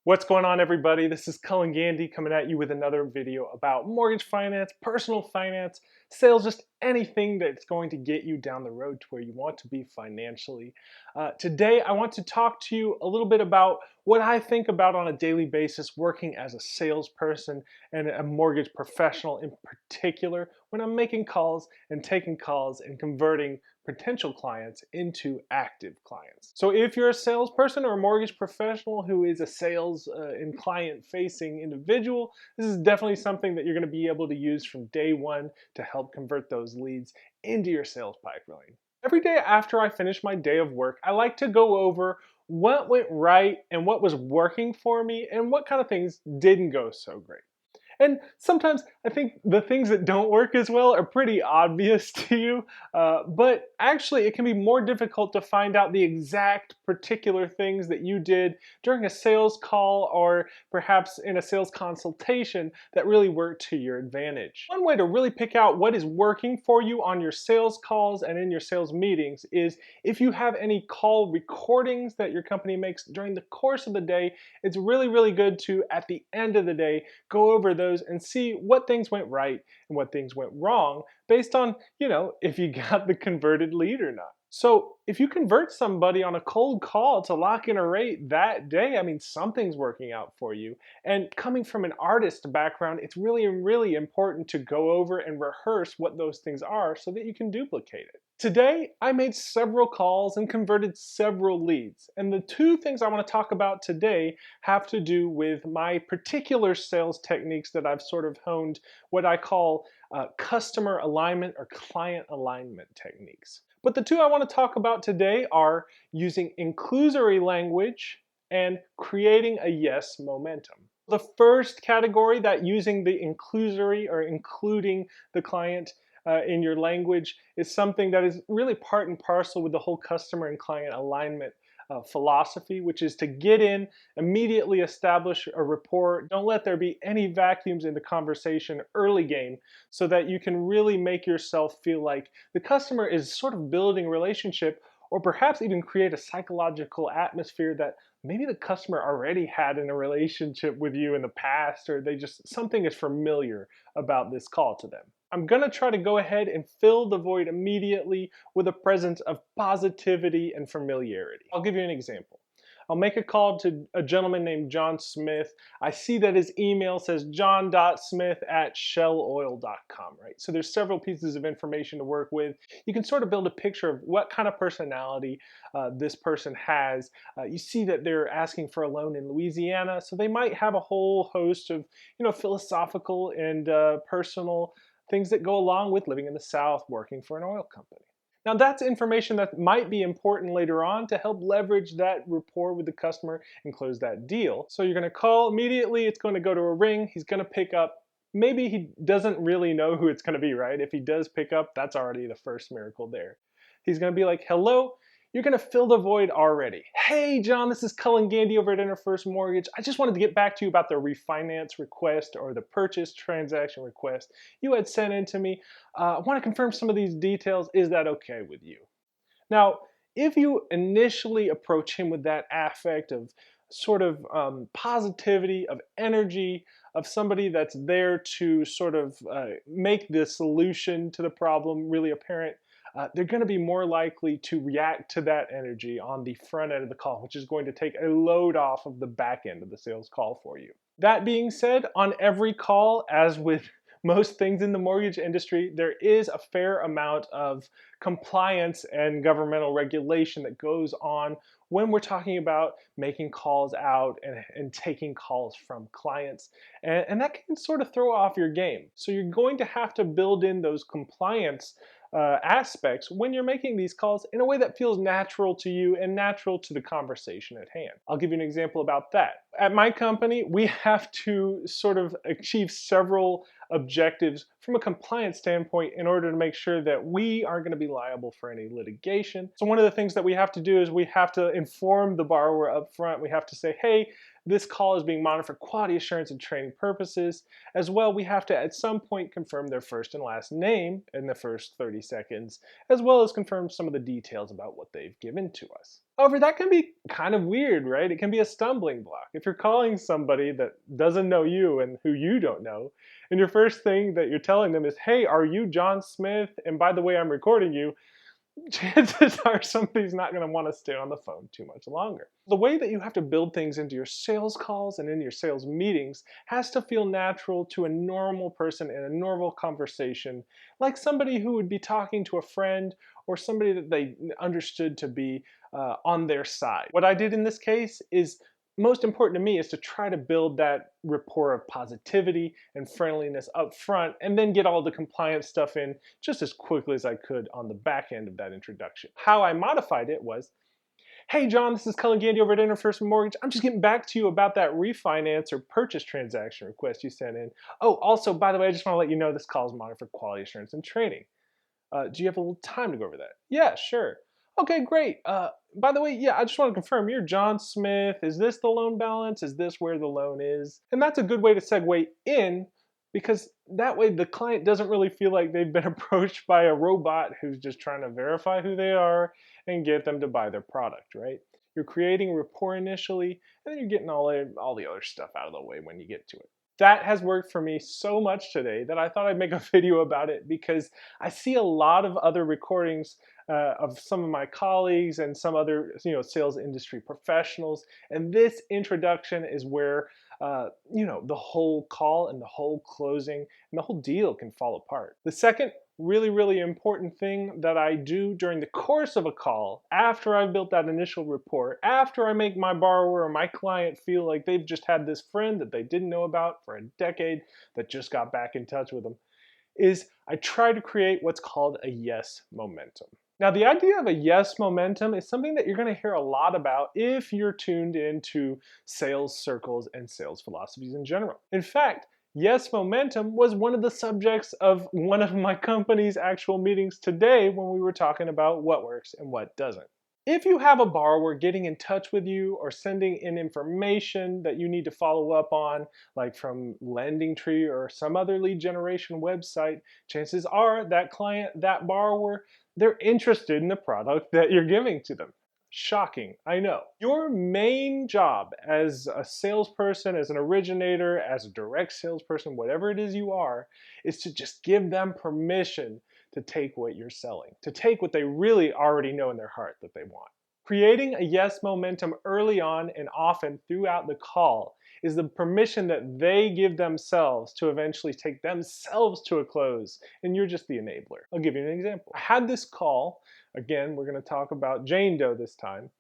What's going on, everybody? This is Cullen Gandy coming at you with another video about mortgage finance, personal finance, sales, just anything that's going to get you down the road to where you want to be financially. Today, I want to talk to you a little bit about what I think about on a daily basis working as a salesperson and a mortgage professional in particular when I'm making calls and taking calls and converting potential clients into active clients. So if you're a salesperson or a mortgage professional who is a sales and client facing individual, this is definitely something that you're going to be able to use from day one to help convert those leads into your sales pipeline. Every day after I finish my day of work, I like to go over what went right and what was working for me and what kind of things didn't go so great. And sometimes I think the things that don't work as well are pretty obvious to you, but actually it can be more difficult to find out the exact particular things that you did during a sales call or perhaps in a sales consultation that really worked to your advantage. One way to really pick out what is working for you on your sales calls and in your sales meetings is if you have any call recordings that your company makes during the course of the day. It's really good to, at the end of the day, go over those and see what things went right and what things went wrong based on, if you got the converted lead or not. So if you convert somebody on a cold call to lock in a rate that day, something's working out for you. And coming from an artist background, it's really important to go over and rehearse what those things are so that you can duplicate it. Today, I made several calls and converted several leads. And the two things I want to talk about today have to do with my particular sales techniques that I've sort of honed, what I call customer alignment or client alignment techniques. But the two I want to talk about today are using inclusory language and creating a yes momentum. The first category, that using the inclusory or including the client in your language, is something that is really part and parcel with the whole customer and client alignment philosophy, which is to get in, immediately establish a rapport. Don't let there be any vacuums in the conversation early game so that you can really make yourself feel like the customer is sort of building a relationship, or perhaps even create a psychological atmosphere that maybe the customer already had in a relationship with you in the past, or something is familiar about this call to them. I'm gonna try to go ahead and fill the void immediately with a presence of positivity and familiarity. I'll give you an example. I'll make a call to a gentleman named John Smith. I see that his email says john.smith@shelloil.com, right? So there's several pieces of information to work with. You can sort of build a picture of what kind of personality this person has. You see that they're asking for a loan in Louisiana, so they might have a whole host of, philosophical and personal things that go along with living in the South, working for an oil company. Now that's information that might be important later on to help leverage that rapport with the customer and close that deal. So you're gonna call immediately, it's gonna go to a ring, he's gonna pick up. Maybe he doesn't really know who it's gonna be, right? If he does pick up, that's already the first miracle there. He's gonna be like, hello, you're gonna fill the void already. Hey John, this is Cullen Gandy over at First Mortgage. I just wanted to get back to you about the refinance request or the purchase transaction request you had sent in to me. I want to confirm some of these details. Is that okay with you? Now, if you initially approach him with that affect of sort of positivity, of energy, of somebody that's there to sort of make the solution to the problem really apparent, they're going to be more likely to react to that energy on the front end of the call, which is going to take a load off of the back end of the sales call for you. That being said, on every call, as with most things in the mortgage industry, there is a fair amount of compliance and governmental regulation that goes on when we're talking about making calls out and taking calls from clients. And that can sort of throw off your game. So you're going to have to build in those compliance aspects when you're making these calls in a way that feels natural to you and natural to the conversation at hand. I'll give you an example about that. At my company, we have to sort of achieve several objectives from a compliance standpoint in order to make sure that we aren't going to be liable for any litigation. So one of the things that we have to do is we have to inform the borrower up front. We have to say, hey, This call is being monitored for quality assurance and training purposes. As well, we have to at some point confirm their first and last name in the first 30 seconds, as well as confirm some of the details about what they've given to us. However, that can be kind of weird, right? It can be a stumbling block. If you're calling somebody that doesn't know you and who you don't know, and your first thing that you're telling them is, hey, are you John Smith? And by the way, I'm recording you. Chances are somebody's not going to want to stay on the phone too much longer. The way that you have to build things into your sales calls and in your sales meetings has to feel natural to a normal person in a normal conversation, like somebody who would be talking to a friend or somebody that they understood to be on their side. What I did in this case is most important to me is to try to build that rapport of positivity and friendliness up front and then get all the compliance stuff in just as quickly as I could on the back end of that introduction. How I modified it was, hey John, this is Cullen Gandy over at First Mortgage. I'm just getting back to you about that refinance or purchase transaction request you sent in. Oh, also, by the way, I just want to let you know this call is monitored for quality assurance and training. Do you have a little time to go over that? Yeah, sure. Okay, great. By the way, yeah, I just want to confirm, you're John Smith. Is this the loan balance? Is this where the loan is? And that's a good way to segue in, because that way the client doesn't really feel like they've been approached by a robot who's just trying to verify who they are and get them to buy their product, right? You're creating rapport initially, and then you're getting all the other stuff out of the way when you get to it. That has worked for me so much today that I thought I'd make a video about it, because I see a lot of other recordings of some of my colleagues and some other sales industry professionals, and this introduction is where the whole call and the whole closing and the whole deal can fall apart. The second really important thing that I do during the course of a call, after I've built that initial rapport, after I make my borrower or my client feel like they've just had this friend that they didn't know about for a decade that just got back in touch with them, is I try to create what's called a yes momentum. Now, the idea of a yes momentum is something that you're going to hear a lot about if you're tuned into sales circles and sales philosophies in general. In fact, yes momentum was one of the subjects of one of my company's actual meetings today when we were talking about what works and what doesn't. If you have a borrower getting in touch with you or sending in information that you need to follow up on, like from LendingTree or some other lead generation website, chances are that client, that borrower, they're interested in the product that you're giving to them. Shocking, I know. Your main job as a salesperson, as an originator, as a direct salesperson, whatever it is you are, is to just give them permission to take what you're selling, to take what they really already know in their heart that they want. Creating a yes momentum early on and often throughout the call is the permission that they give themselves to eventually take themselves to a close, and you're just the enabler. I'll give you an example. I had this call, again, we're going to talk about Jane Doe this time,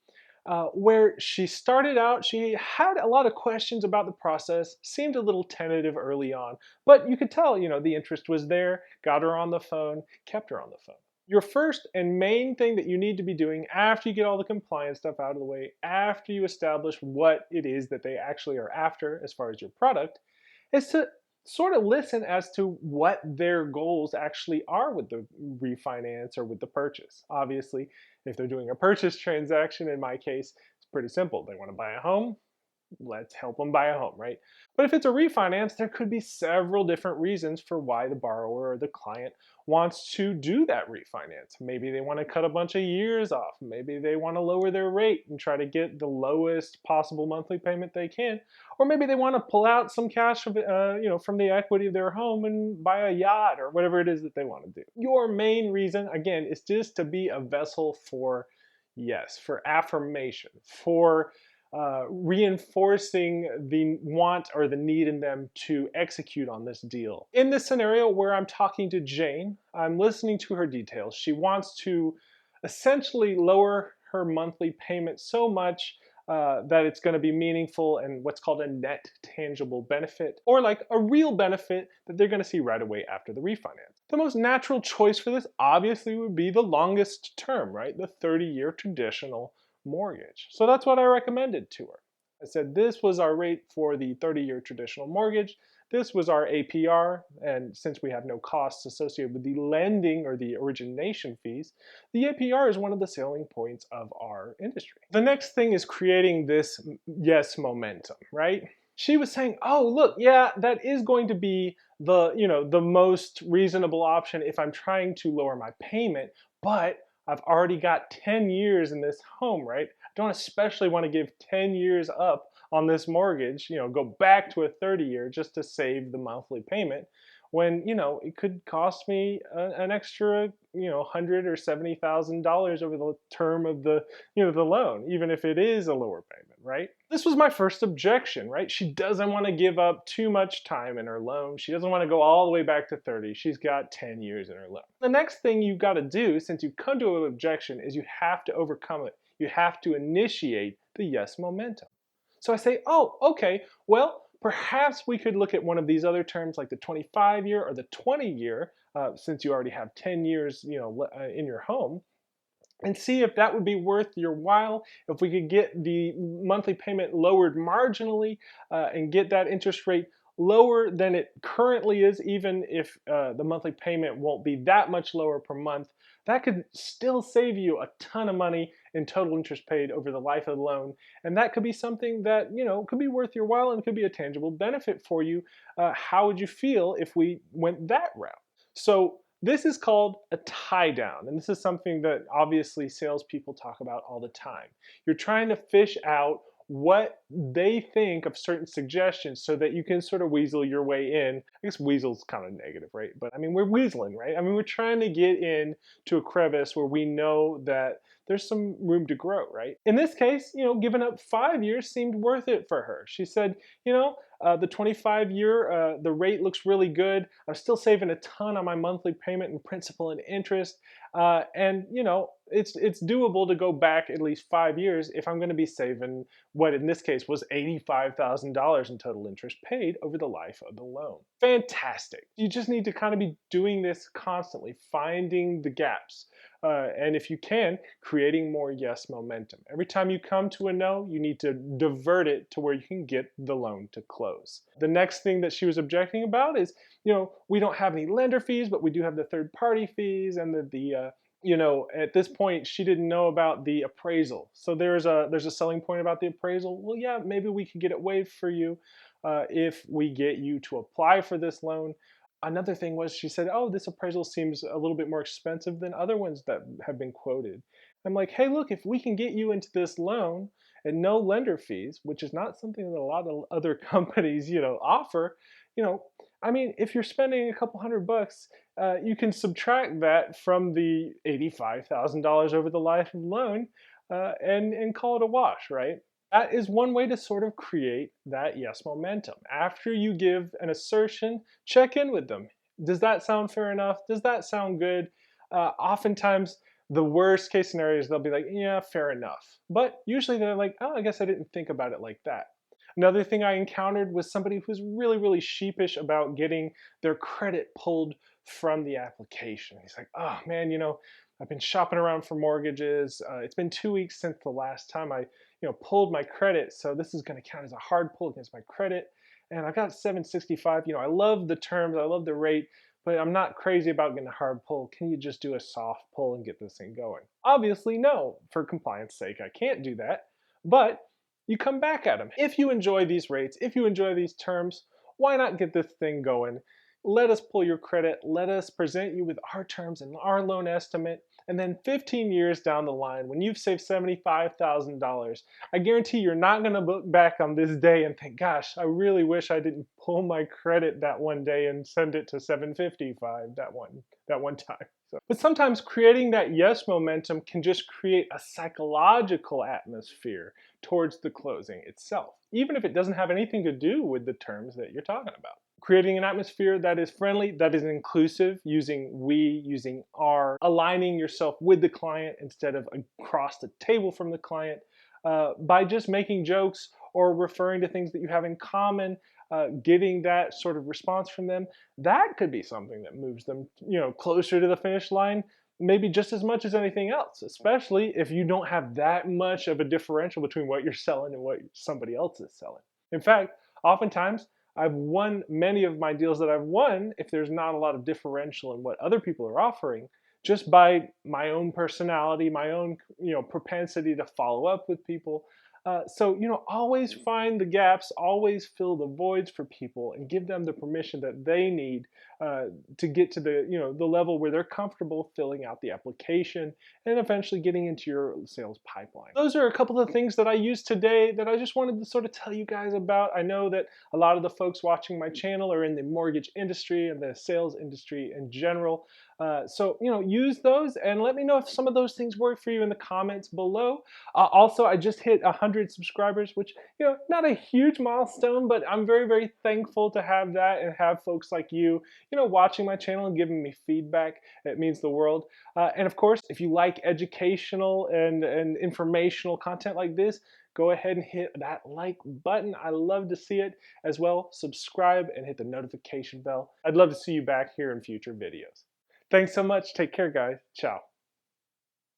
where she started out, she had a lot of questions about the process, seemed a little tentative early on, but you could tell, the interest was there, got her on the phone, kept her on the phone. Your first and main thing that you need to be doing after you get all the compliance stuff out of the way, after you establish what it is that they actually are after as far as your product, is to sort of listen as to what their goals actually are with the refinance or with the purchase. Obviously, if they're doing a purchase transaction, in my case, it's pretty simple. They want to buy a home. Let's help them buy a home, right? But if it's a refinance, there could be several different reasons for why the borrower or the client wants to do that refinance. Maybe they want to cut a bunch of years off. Maybe they want to lower their rate and try to get the lowest possible monthly payment they can. Or maybe they want to pull out some cash from the equity of their home and buy a yacht or whatever it is that they want to do. Your main reason, again, is just to be a vessel for yes, for affirmation, for reinforcing the want or the need in them to execute on this deal. In this scenario where I'm talking to Jane, I'm listening to her details. She wants to essentially lower her monthly payment so much that it's going to be meaningful and what's called a net tangible benefit, or like a real benefit that they're going to see right away after the refinance. The most natural choice for this obviously would be the longest term, right? The 30-year traditional mortgage. So that's what I recommended to her. I said, this was our rate for the 30-year traditional mortgage. This was our APR, and since we have no costs associated with the lending or the origination fees, the APR is one of the selling points of our industry. The next thing is creating this yes momentum, right? She was saying, "Oh, look, yeah, that is going to be the most reasonable option if I'm trying to lower my payment, but I've already got 10 years in this home, right? I don't especially want to give 10 years up on this mortgage, go back to a 30-year just to save the monthly payment when, it could cost me an extra, 100 or $70,000 over the term of the loan, even if it is a lower payment, right?" This was my first objection, right? She doesn't want to give up too much time in her loan. She doesn't want to go all the way back to 30. She's got 10 years in her loan. The next thing you've got to do, since you've come to an objection, is you have to overcome it. You have to initiate the yes momentum. So I say, "Oh, okay, well, perhaps we could look at one of these other terms like the 25-year or the 20-year, since you already have 10 years, in your home, and see if that would be worth your while. If we could get the monthly payment lowered marginally and get that interest rate lower than it currently is, even if the monthly payment won't be that much lower per month, that could still save you a ton of money in total interest paid over the life of the loan. And that could be something that, could be worth your while and could be a tangible benefit for you. How would you feel if we went that route?" So this is called a tie down, and this is something that obviously salespeople talk about all the time. You're trying to fish out what they think of certain suggestions so that you can sort of weasel your way in. I guess weasel's kind of negative, right? But I mean, we're weaseling, right? I mean, we're trying to get in to a crevice where we know that there's some room to grow, right? In this case, giving up 5 years seemed worth it for her. She said, the 25-year, the rate looks really good. I'm still saving a ton on my monthly payment and principal and interest. And it's doable to go back at least 5 years if I'm going to be saving what in this case was $85,000 in total interest paid over the life of the loan. Fantastic. You just need to kind of be doing this constantly, finding the gaps. And if you can, creating more yes momentum. Every time you come to a no, you need to divert it to where you can get the loan to close. The next thing that she was objecting about is, we don't have any lender fees, but we do have the third party fees and at this point she didn't know about the appraisal. So there's a selling point about the appraisal. Well, yeah, maybe we could get it waived for you if we get you to apply for this loan. Another thing was she said, "Oh, this appraisal seems a little bit more expensive than other ones that have been quoted." I'm like, "Hey, look, if we can get you into this loan and no lender fees, which is not something that a lot of other companies, offer, I mean, if you're spending a couple $100, you can subtract that from the $85,000 over the life of the loan and call it a wash, right?" That is one way to sort of create that yes momentum. After you give an assertion, check in with them. Does that sound fair enough? Does that sound good? Oftentimes, the worst case scenario is they'll be like, "Yeah, fair enough." But usually they're like, "Oh, I guess I didn't think about it like that." Another thing I encountered was somebody who was really, really sheepish about getting their credit pulled from the application. He's like, "Oh man, I've been shopping around for mortgages. It's been 2 weeks since the last time I, pulled my credit. So this is going to count as a hard pull against my credit. And I got 765. I love the terms. I love the rate, but I'm not crazy about getting a hard pull. Can you just do a soft pull and get this thing going?" Obviously, no. For compliance sake, I can't do that. But you come back at them. If you enjoy these rates, if you enjoy these terms, why not get this thing going? Let us pull your credit. Let us present you with our terms and our loan estimate. And then 15 years down the line, when you've saved $75,000, I guarantee you're not going to look back on this day and think, "Gosh, I really wish I didn't pull my credit that one day and send it to 755 that one time." But sometimes creating that yes momentum can just create a psychological atmosphere towards the closing itself, even if it doesn't have anything to do with the terms that you're talking about. Creating an atmosphere that is friendly, that is inclusive, using we, using our, aligning yourself with the client instead of across the table from the client, by just making jokes or referring to things that you have in common, getting that sort of response from them. That could be something that moves them, closer to the finish line, maybe just as much as anything else, especially if you don't have that much of a differential between what you're selling and what somebody else is selling. In fact, oftentimes I've won many of my deals that I've won if there's not a lot of differential in what other people are offering, just by my own personality, my own propensity to follow up with people. So always find the gaps, always fill the voids for people, and give them the permission that they need uh, to get to the level where they're comfortable filling out the application and eventually getting into your sales pipeline. Those are a couple of things that I used today that I just wanted to sort of tell you guys about. I know that a lot of the folks watching my channel are in the mortgage industry and the sales industry in general. So use those and let me know if some of those things work for you in the comments below. Also, I just hit 100 subscribers, which not a huge milestone, but I'm very, very thankful to have that and have folks like you watching my channel and giving me feedback. It means the world. And of course, if you like educational and informational content like this, go ahead and hit that like button. I love to see it. As well, subscribe and hit the notification bell. I'd love to see you back here in future videos. Thanks so much. Take care, guys. Ciao.